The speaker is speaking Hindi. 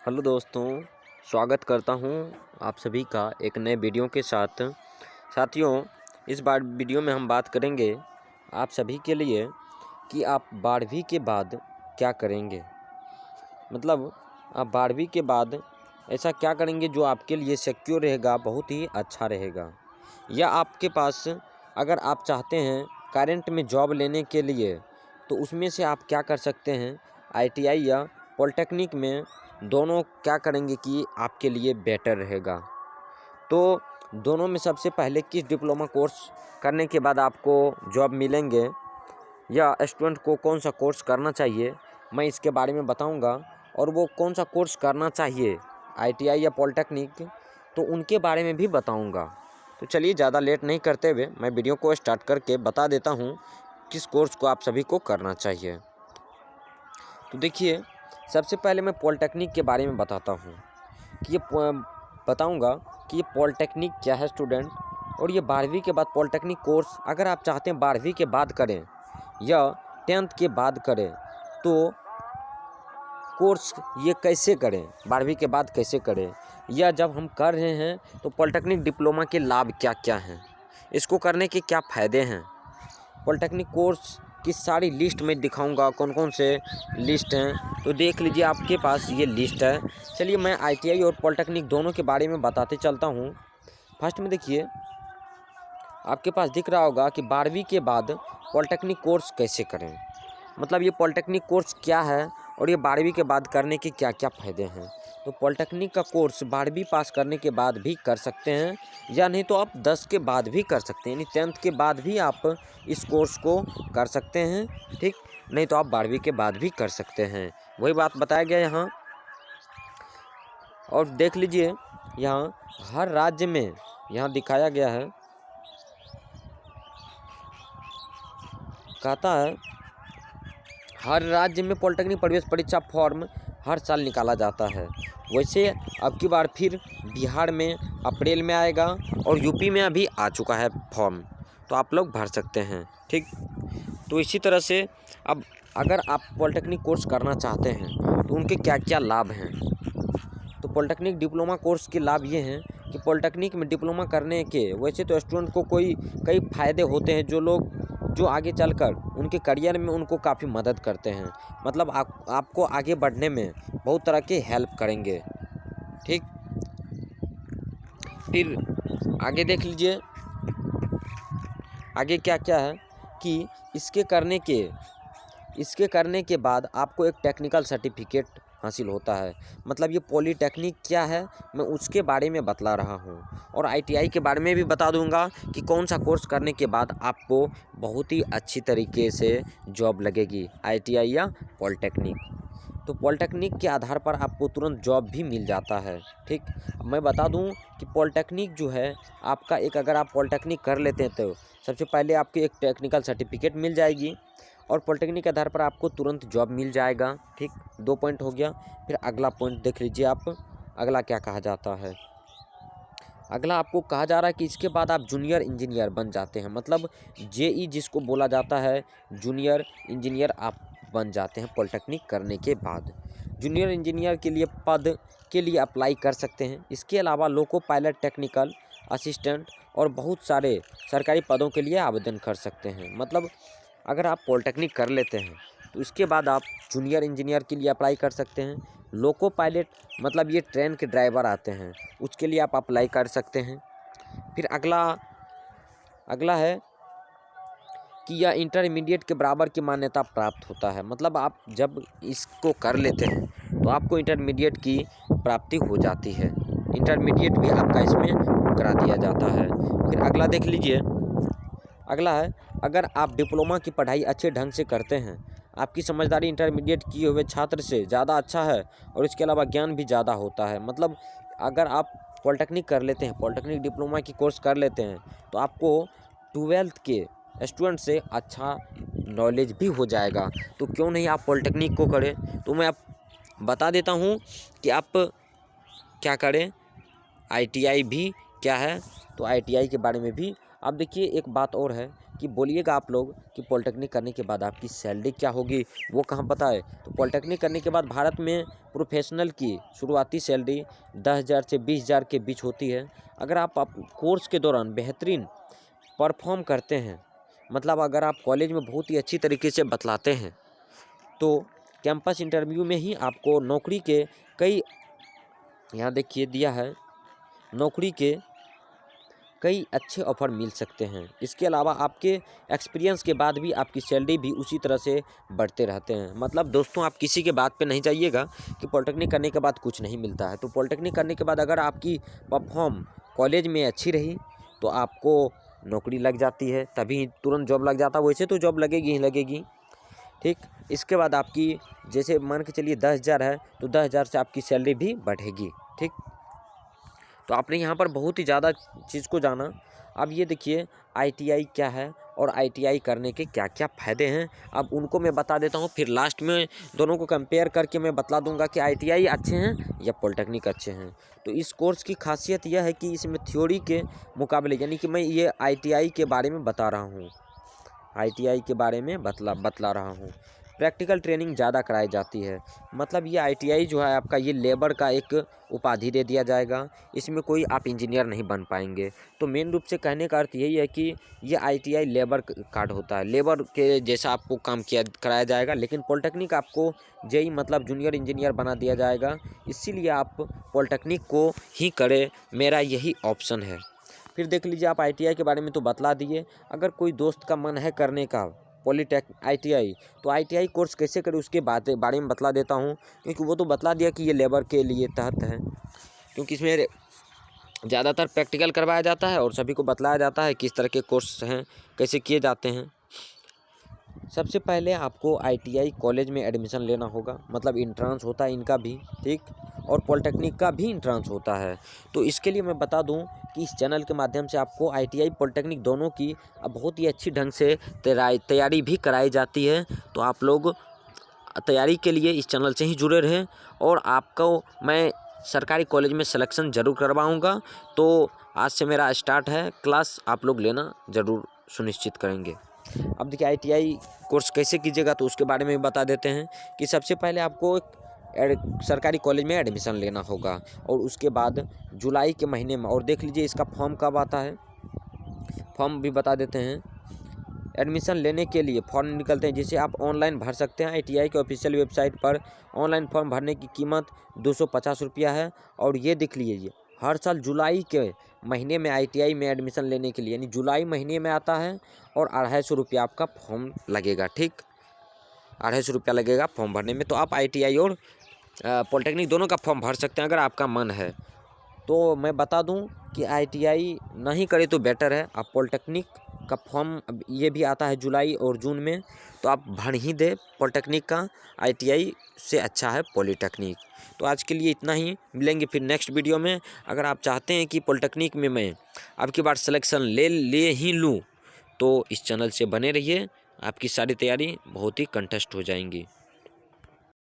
हेलो दोस्तों, स्वागत करता हूं आप सभी का एक नए वीडियो के साथ। साथियों, इस बार वीडियो में हम बात करेंगे आप सभी के लिए कि आप 12वीं के बाद क्या करेंगे। मतलब आप 12वीं के बाद ऐसा क्या करेंगे जो आपके लिए सिक्योर रहेगा, बहुत ही अच्छा रहेगा। या आपके पास अगर आप चाहते हैं करंट में जॉब लेने के लिए, तो उसमें से आप क्या कर सकते हैं, आईटीआई या पॉलिटेक्निक में दोनों क्या करेंगे कि आपके लिए बेटर रहेगा। तो दोनों में सबसे पहले किस डिप्लोमा कोर्स करने के बाद आपको जॉब मिलेंगे या स्टूडेंट को कौन सा कोर्स करना चाहिए, मैं इसके बारे में बताऊंगा। और वो कौन सा कोर्स करना चाहिए, आईटीआई या पॉलिटेक्निक, तो उनके बारे में भी बताऊंगा। तो चलिए ज़्यादा लेट नहीं करते हुए मैं वीडियो को स्टार्ट करके बता देता हूँ किस कोर्स को आप सभी को करना चाहिए। तो देखिए, सबसे पहले मैं पॉलिटेक्निक के बारे में बताता हूँ कि बताऊंगा कि ये पॉलिटेक्निक क्या है स्टूडेंट। और ये 12वीं के बाद पॉलिटेक्निक कोर्स अगर आप चाहते हैं 12वीं के बाद करें या 10th के बाद करें, तो कोर्स ये कैसे करें, 12वीं के बाद कैसे करें, या जब हम कर रहे हैं तो पॉलिटेक्निक डिप्लोमा के लाभ क्या क्या हैं, इसको करने के क्या फ़ायदे हैं। पॉलिटेक्निक कोर्स की सारी लिस्ट में दिखाऊंगा, कौन कौन से लिस्ट हैं, तो देख लीजिए आपके पास ये लिस्ट है। चलिए मैं आईटीआई और पॉलिटेक्निक दोनों के बारे में बताते चलता हूँ। फर्स्ट में देखिए, आपके पास दिख रहा होगा कि 12वीं के बाद पॉलिटेक्निक कोर्स कैसे करें। मतलब ये पॉलिटेक्निक कोर्स क्या है और ये 12वीं के बाद करने के क्या क्या फ़ायदे हैं। तो पॉलिटेक्निक का कोर्स 12वीं पास करने के बाद भी कर सकते हैं, या नहीं तो आप 10 के बाद भी कर सकते हैं, यानी 10th के बाद भी आप इस कोर्स को कर सकते हैं। ठीक, नहीं तो आप 12वीं के बाद भी कर सकते हैं, वही बात बताया गया यहाँ। और देख लीजिए यहाँ हर राज्य में यहाँ दिखाया गया है, कहता है हर राज्य में पॉलिटेक्निक प्रवेश परीक्षा फॉर्म हर साल निकाला जाता है। वैसे अब की बार फिर बिहार में अप्रैल में आएगा और यूपी में अभी आ चुका है फॉर्म, तो आप लोग भर सकते हैं। ठीक, तो इसी तरह से अब अगर आप पॉलिटेक्निक कोर्स करना चाहते हैं तो उनके क्या क्या लाभ हैं। तो पॉलिटेक्निक डिप्लोमा कोर्स के लाभ ये हैं कि पॉलिटेक्निक में डिप्लोमा करने के वैसे तो स्टूडेंट को कई फ़ायदे होते हैं जो आगे चलकर उनके करियर में उनको काफ़ी मदद करते हैं। मतलब आपको आगे बढ़ने में बहुत तरह के हेल्प करेंगे। ठीक, फिर आगे देख लीजिए आगे क्या क्या है कि इसके करने के बाद आपको एक टेक्निकल सर्टिफिकेट हासिल होता है। मतलब ये पॉलीटेक्निक क्या है मैं उसके बारे में बतला रहा हूँ, और आईटीआई के बारे में भी बता दूंगा कि कौन सा कोर्स करने के बाद आपको बहुत ही अच्छी तरीके से जॉब लगेगी, आईटीआई या पॉलिटेक्निक। तो पॉलिटेक्निक के आधार पर आपको तुरंत जॉब भी मिल जाता है। ठीक, मैं बता दूं कि पॉलिटेक्निक जो है आपका अगर आप पॉलिटेक्निक कर लेते हैं तो सबसे पहले आपकी एक टेक्निकल सर्टिफिकेट मिल जाएगी और पॉलिटेक्निक के आधार पर आपको तुरंत जॉब मिल जाएगा। ठीक, 2 पॉइंट हो गया। फिर अगला पॉइंट देख लीजिए आप, अगला क्या कहा जाता है। अगला आपको कहा जा रहा है कि इसके बाद आप जूनियर इंजीनियर बन जाते हैं। मतलब जेई जिसको बोला जाता है, जूनियर इंजीनियर आप बन जाते हैं पॉलिटेक्निक करने के बाद। जूनियर इंजीनियर के लिए पद के लिए अप्लाई कर सकते हैं। इसके अलावा लोको पायलट, टेक्निकल असिस्टेंट और बहुत सारे सरकारी पदों के लिए आवेदन कर सकते हैं। मतलब अगर आप पॉलिटेक्निक कर लेते हैं तो इसके बाद आप जूनियर इंजीनियर के लिए अप्लाई कर सकते हैं। लोको पायलट मतलब ये ट्रेन के ड्राइवर आते हैं, उसके लिए आप अप्लाई कर सकते हैं। फिर अगला है कि यह इंटरमीडिएट के बराबर की मान्यता प्राप्त होता है। मतलब आप जब इसको कर लेते हैं तो आपको इंटरमीडिएट की प्राप्ति हो जाती है, इंटरमीडिएट भी आपका इसमें करा दिया जाता है। फिर अगला देख लीजिए, अगला है अगर आप डिप्लोमा की पढ़ाई अच्छे ढंग से करते हैं, आपकी समझदारी इंटरमीडिएट किए हुए छात्र से ज़्यादा अच्छा है और इसके अलावा ज्ञान भी ज़्यादा होता है। मतलब अगर आप पॉलिटेक्निक कर लेते हैं, पॉलिटेक्निक डिप्लोमा की कोर्स कर लेते हैं, तो आपको 12th के स्टूडेंट से अच्छा नॉलेज भी हो जाएगा। तो क्यों नहीं आप पॉलिटेक्निक को करें। तो मैं आप बता देता हूँ कि आप क्या करें, आईटीआई भी क्या है, तो आईटीआई के बारे में भी। अब देखिए एक बात और है कि बोलिएगा आप लोग कि पॉलिटेक्निक करने के बाद आपकी सैलरी क्या होगी, वो कहाँ पता है। तो पॉलिटेक्निक करने के बाद भारत में प्रोफेशनल की शुरुआती सैलरी 10,000 से 20,000 के बीच होती है। अगर आप कोर्स के दौरान बेहतरीन परफॉर्म करते हैं, मतलब अगर आप कॉलेज में बहुत ही अच्छी तरीके से बतलाते हैं, तो कैंपस इंटरव्यू में ही आपको नौकरी के कई, यहाँ देखिए दिया है, नौकरी के कई अच्छे ऑफ़र मिल सकते हैं। इसके अलावा आपके एक्सपीरियंस के बाद भी आपकी सैलरी भी उसी तरह से बढ़ते रहते हैं। मतलब दोस्तों, आप किसी के बात पे नहीं जाइएगा कि पॉलिटेक्निक करने के बाद कुछ नहीं मिलता है। तो पॉलिटेक्निक करने के बाद अगर आपकी परफॉर्म कॉलेज में अच्छी रही तो आपको नौकरी लग जाती है, तभी तुरंत जॉब लग जाता है। वैसे तो जॉब लगेगी ही लगेगी, ठीक। इसके बाद आपकी, जैसे मान के चलिए 10,000 है तो 10,000 से आपकी सैलरी भी बढ़ेगी, ठीक। तो आपने यहाँ पर बहुत ही ज़्यादा चीज़ को जाना। अब ये देखिए ITI क्या है और ITI करने के क्या क्या फ़ायदे हैं, अब उनको मैं बता देता हूँ। फिर लास्ट में दोनों को कंपेयर करके मैं बतला दूंगा कि ITI अच्छे हैं या पॉलिटेक्निक अच्छे हैं। तो इस कोर्स की खासियत यह है कि इसमें थ्योरी के मुकाबले, यानी कि मैं ये ITI के बारे में बता रहा हूँ, ITI के बारे में बतला रहा हूँ। प्रैक्टिकल ट्रेनिंग ज़्यादा कराई जाती है। मतलब ये ITI जो है आपका, ये लेबर का एक उपाधि दे दिया जाएगा। इसमें कोई आप इंजीनियर नहीं बन पाएंगे। तो मेन रूप से कहने का अर्थ यही है कि ये ITI लेबर कार्ड होता है, लेबर के जैसा आपको काम कराया जाएगा। लेकिन पॉलिटेक्निक आपको JEE मतलब जूनियर इंजीनियर बना दिया जाएगा। इसीलिए आप पॉलिटेक्निक को ही करें, मेरा यही ऑप्शन है। फिर देख लीजिए, आप ITI के बारे में तो बतला दिए। अगर कोई दोस्त का मन है करने का ITI, तो ITI कोर्स कैसे करें उसके बारे में बतला देता हूँ। क्योंकि वो तो बतला दिया कि ये लेबर के लिए तहत है, क्योंकि इसमें ज़्यादातर प्रैक्टिकल करवाया जाता है और सभी को बतलाया जाता है किस तरह के कोर्स हैं, कैसे किए जाते हैं। सबसे पहले आपको ITI कॉलेज में एडमिशन लेना होगा, मतलब इंट्रांस होता है इनका भी, ठीक। और पॉलिटेक्निक का भी इंट्रांस होता है। तो इसके लिए मैं बता दूं कि इस चैनल के माध्यम से आपको ITI पॉलिटेक्निक दोनों की बहुत ही अच्छी ढंग से तैयारी भी कराई जाती है। तो आप लोग तैयारी के लिए इस चैनल से ही जुड़े रहें, और आपको मैं सरकारी कॉलेज में सिलेक्शन ज़रूर करवाऊँगा। तो आज से मेरा स्टार्ट है क्लास, आप लोग लेना ज़रूर सुनिश्चित करेंगे। अब देखिए ITI कोर्स कैसे कीजिएगा, तो उसके बारे में बता देते हैं कि सबसे पहले आपको सरकारी कॉलेज में एडमिशन लेना होगा, और उसके बाद जुलाई के महीने में, और देख लीजिए इसका फॉर्म कब आता है, फॉर्म भी बता देते हैं। एडमिशन लेने के लिए फॉर्म निकलते हैं, जिसे आप ऑनलाइन भर सकते हैं। ITI के ऑफिशियल वेबसाइट पर ऑनलाइन फॉर्म भरने की कीमत 250 रुपया है। और ये देख लीजिए, हर साल जुलाई के महीने में ITI में एडमिशन लेने के लिए, यानी जुलाई महीने में आता है, और 250 रुपया आपका फॉर्म लगेगा, ठीक। 250 रुपया लगेगा फॉर्म भरने में। तो आप ITI और पॉलिटेक्निक दोनों का फॉर्म भर सकते हैं अगर आपका मन है। तो मैं बता दूं कि ITI नहीं करे तो बेटर है। आप पॉलिटेक्निक का फॉर्म, ये भी आता है जुलाई और जून में, तो आप भर ही दे पॉलिटेक्निक का। ITI से अच्छा है पॉलिटेक्निक। तो आज के लिए इतना ही, मिलेंगे फिर नेक्स्ट वीडियो में। अगर आप चाहते हैं कि पॉलिटेक्निक में मैं अब की बार सिलेक्शन ले ही लूँ, तो इस चैनल से बने रहिए, आपकी सारी तैयारी बहुत ही कंटेस्ट हो जाएंगी।